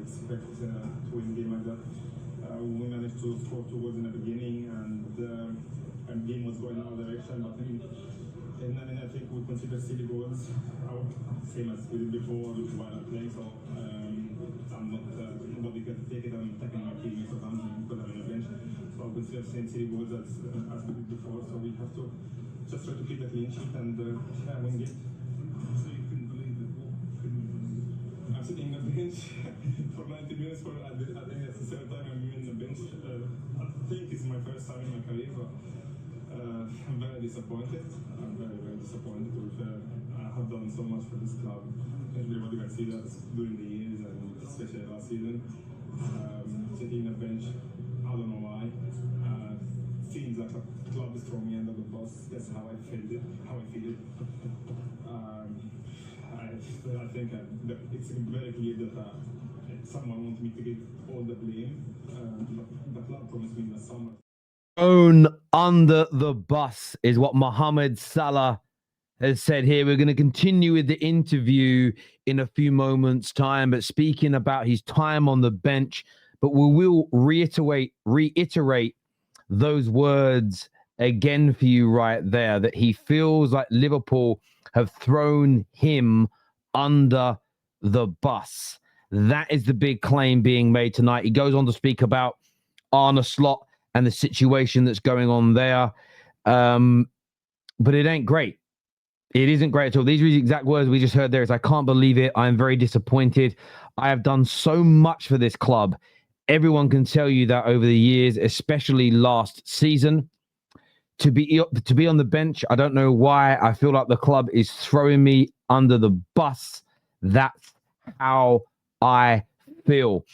expect to win a game like that. We managed to score 2 goals in the beginning, and game was going in our direction. But I think we consider silly goals, same as we did before while I'm playing. So I'm not nobody can take it. I'm attacking my teammates or something because I'm in a bench. So I consider same silly goals as we did before. So we have to just try to keep the clean sheet and win it. So you couldn't believe it. I'm sitting on the bench for 90 minutes. I think that's the third time I'm in the bench. I think it's my first time in my career, but I'm very disappointed. I'm very, very disappointed. I have done so much for this club. Everybody can see that during the years, and especially last season. Sitting on the bench, I don't know why. Seems like a club is throwing me under the bus. That's how I feel it. I think it's very clear that someone wants me to get all the blame. The club promised me in the summer. Thrown under the bus is what Mohamed Salah has said here. We're going to continue with the interview in a few moments' time, but speaking about his time on the bench, but we will reiterate those words again for you right there, that he feels like Liverpool have thrown him under the bus. That is the big claim being made tonight. He goes on to speak about Arne Slot and the situation that's going on there. But it ain't great. It isn't great at all. These are the exact words we just heard there. I can't believe it. I'm very disappointed. I have done so much for this club. Everyone can tell you that over the years, especially last season. To be on the bench, I don't know why. I feel like the club is throwing me under the bus. That's how I feel.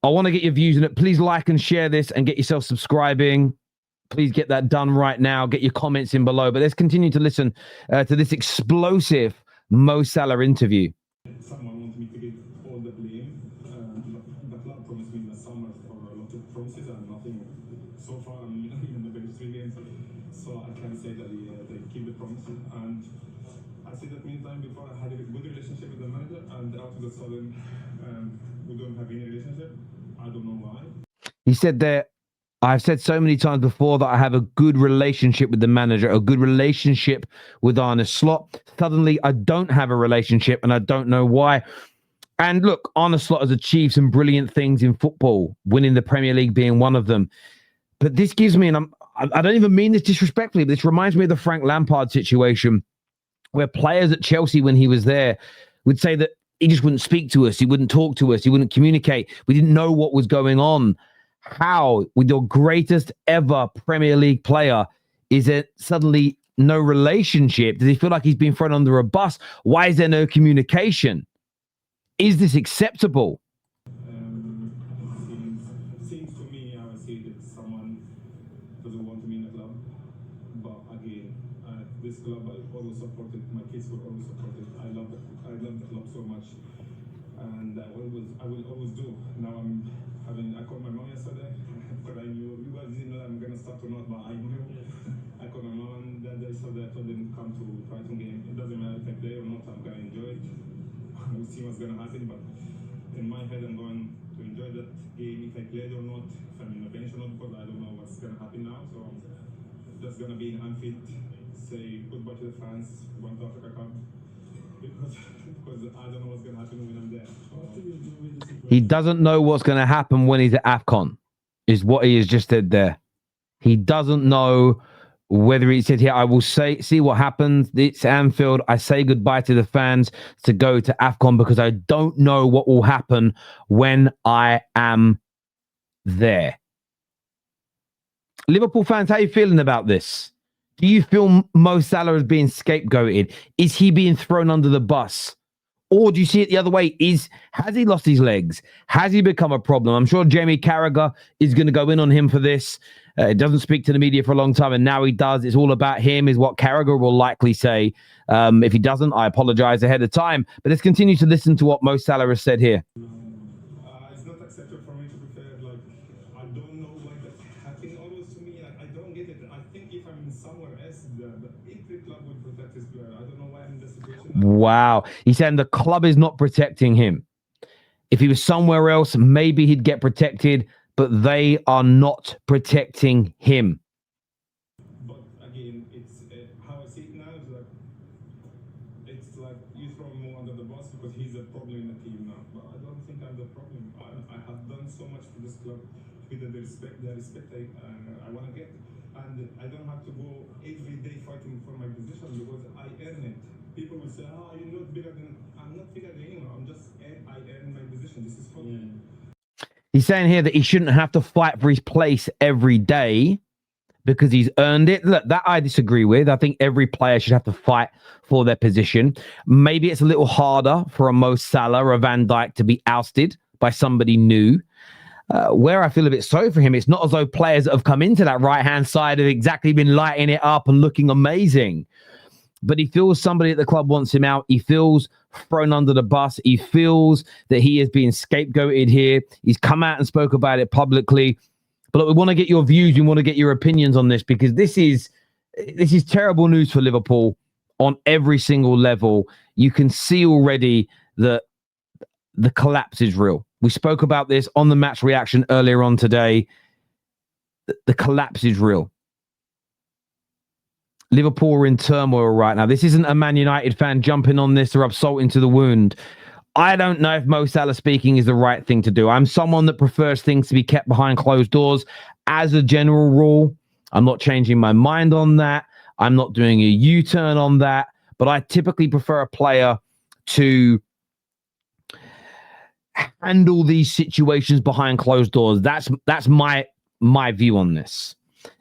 I want to get your views on it. Please like and share this and get yourself subscribing. Please get that done right now. Get your comments in below. But let's continue to listen to this explosive Mo Salah interview. Someone wants me to get all the blame. The club promised me in the summer for a lot of promises and nothing. So far, I'm in the bench 3 games, so I can say that they keep the promises. And I said that many times before. I had a good relationship with the manager, and out of the sudden, we don't have any relationship. I don't know why. He said that I've said so many times before that I have a good relationship with the manager, a good relationship with Arne Slot. Suddenly, I don't have a relationship, and I don't know why. And look, Arne Slot has achieved some brilliant things in football, winning the Premier League being one of them. But this gives me, and I don't even mean this disrespectfully, but this reminds me of the Frank Lampard situation, where players at Chelsea, when he was there, would say that he just wouldn't speak to us. He wouldn't talk to us. He wouldn't communicate. We didn't know what was going on. How, with your greatest ever Premier League player, is it suddenly no relationship? Does he feel like he's been thrown under a bus? Why is there no communication? Is this acceptable? Seems to me, I would say that someone doesn't want me in the club. But again, this club I always supported. My kids were always supported. I love the club so much, and I will always do. Now I called my mom yesterday because I knew you guys didn't know that I'm gonna start or not, but I knew. I called my mom and then they said that I told them to come to Brighton game. It doesn't matter if I play or not. I'm gonna enjoy it. We'll see what's gonna happen, but in my head I'm going to enjoy that game if I played or not, if I'm in the bench or not, because I don't know what's gonna happen now. So just gonna be in Anfield, say goodbye to the fans, going to Africa Cup. Because I don't know what's going to happen when I'm there. He doesn't know what's going to happen when he's at AFCON, is what he has just said there. He doesn't know whether he said here, I will see what happens. It's Anfield. I say goodbye to the fans to go to AFCON because I don't know what will happen when I am there. Liverpool fans, how are you feeling about this? Do you feel Mo Salah is being scapegoated? Is he being thrown under the bus? Or do you see it the other way? Has he lost his legs? Has he become a problem? I'm sure Jamie Carragher is going to go in on him for this. He doesn't speak to the media for a long time, and now he does. It's all about him, is what Carragher will likely say. If he doesn't, I apologize ahead of time. But let's continue to listen to what Mo Salah has said here. It's not acceptable for me to be fair. Like, I don't know why that's happening always to me. Like, I don't get it. I think if I'm somewhere else, every club would protect his player. I don't know why I'm in this situation. Wow. He's saying the club is not protecting him. If he was somewhere else, maybe he'd get protected, but they are not protecting him. But again, it's how I see it now is like it's like you throw him under the bus because he's a problem in the team now. But I don't think I'm the problem. I have done so much for this club to get the respect I want to get, and I don't have to go every day fighting for my position because I earn it. People will say, "Oh, you're not bigger than." I'm not bigger than anyone. I earn my position. This is for me. He's saying here that he shouldn't have to fight for his place every day because he's earned it. Look, that I disagree with. I think every player should have to fight for their position. Maybe it's a little harder for a Mo Salah or a Van Dijk to be ousted by somebody new. Where I feel a bit sorry for him, it's not as though players that have come into that right-hand side have exactly been lighting it up and looking amazing. But he feels somebody at the club wants him out. He feels thrown under the bus. He feels that he is being scapegoated here. He's come out and spoke about it publicly. But look, we want to get your views. We want to get your opinions on this because this is terrible news for Liverpool on every single level. You can see already that the collapse is real. We spoke about this on the match reaction earlier on today. The collapse is real. Liverpool are in turmoil right now. This isn't a Man United fan jumping on this to rub salt into the wound. I don't know if Mo Salah speaking is the right thing to do. I'm someone that prefers things to be kept behind closed doors. As a general rule, I'm not changing my mind on that. I'm not doing a U-turn on that. But I typically prefer a player to handle these situations behind closed doors. That's my view on this.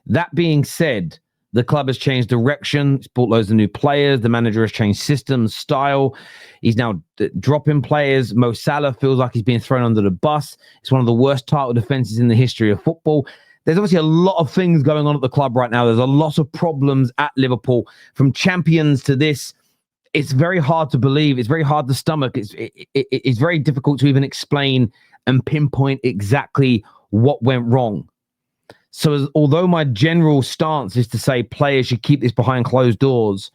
That being said, the club has changed direction. It's brought loads of new players. The manager has changed systems, style. He's now dropping players. Mo Salah feels like he's being thrown under the bus. It's one of the worst title defenses in the history of football. There's obviously a lot of things going on at the club right now. There's a lot of problems at Liverpool, from champions to this. It's very hard to believe. It's very hard to stomach. It's very difficult to even explain and pinpoint exactly what went wrong. So although my general stance is to say players should keep this behind closed doors,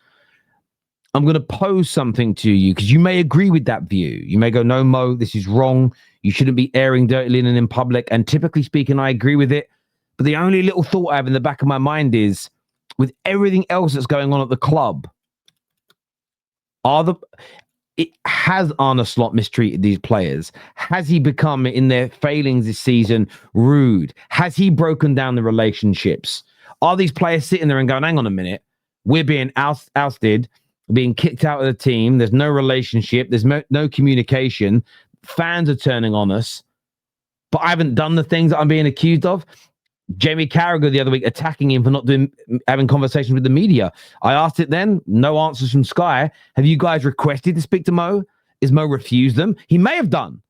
I'm going to pose something to you because you may agree with that view. You may go, no, Mo, this is wrong. You shouldn't be airing dirty linen in public. And typically speaking, I agree with it. But the only little thought I have in the back of my mind is, with everything else that's going on at the club, has Arne Slot mistreated these players? Has he become, in their failings this season, rude? Has he broken down the relationships? Are these players sitting there and going, hang on a minute, we're being ousted, being kicked out of the team, there's no relationship, there's no communication, fans are turning on us, but I haven't done the things that I'm being accused of? Jamie Carragher the other week attacking him for not having conversations with the media. I asked it then, no answers from Sky. Have you guys requested to speak to Mo? Is Mo refused them? He may have done,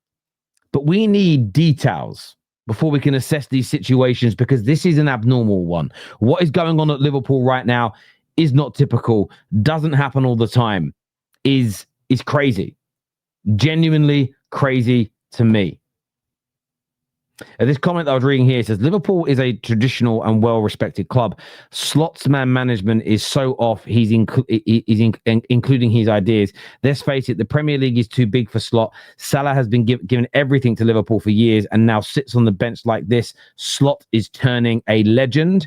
but we need details before we can assess these situations, because this is an abnormal one. What is going on at Liverpool right now is not typical, doesn't happen all the time, is crazy. Genuinely crazy to me. This comment that I was reading here says, Liverpool is a traditional and well-respected club. Slot's man management is so off, he's including his ideas. Let's face it, the Premier League is too big for Slot. Salah has been given everything to Liverpool for years and now sits on the bench like this. Slot is turning a legend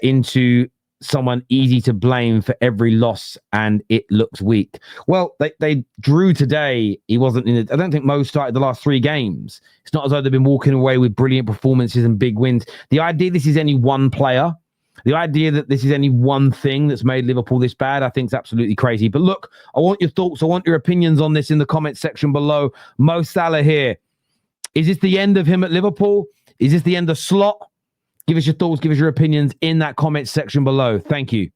into someone easy to blame for every loss, and it looks weak. Well, they drew today. He wasn't in it. I don't think Mo started the last 3 games. It's not as though they've been walking away with brilliant performances and big wins. The idea this is any one player, the idea that this is any one thing that's made Liverpool this bad, I think is absolutely crazy. But look, I want your thoughts. I want your opinions on this in the comment section below. Mo Salah here. Is this the end of him at Liverpool? Is this the end of Slot? Give us your thoughts, give us your opinions in that comment section below. Thank you.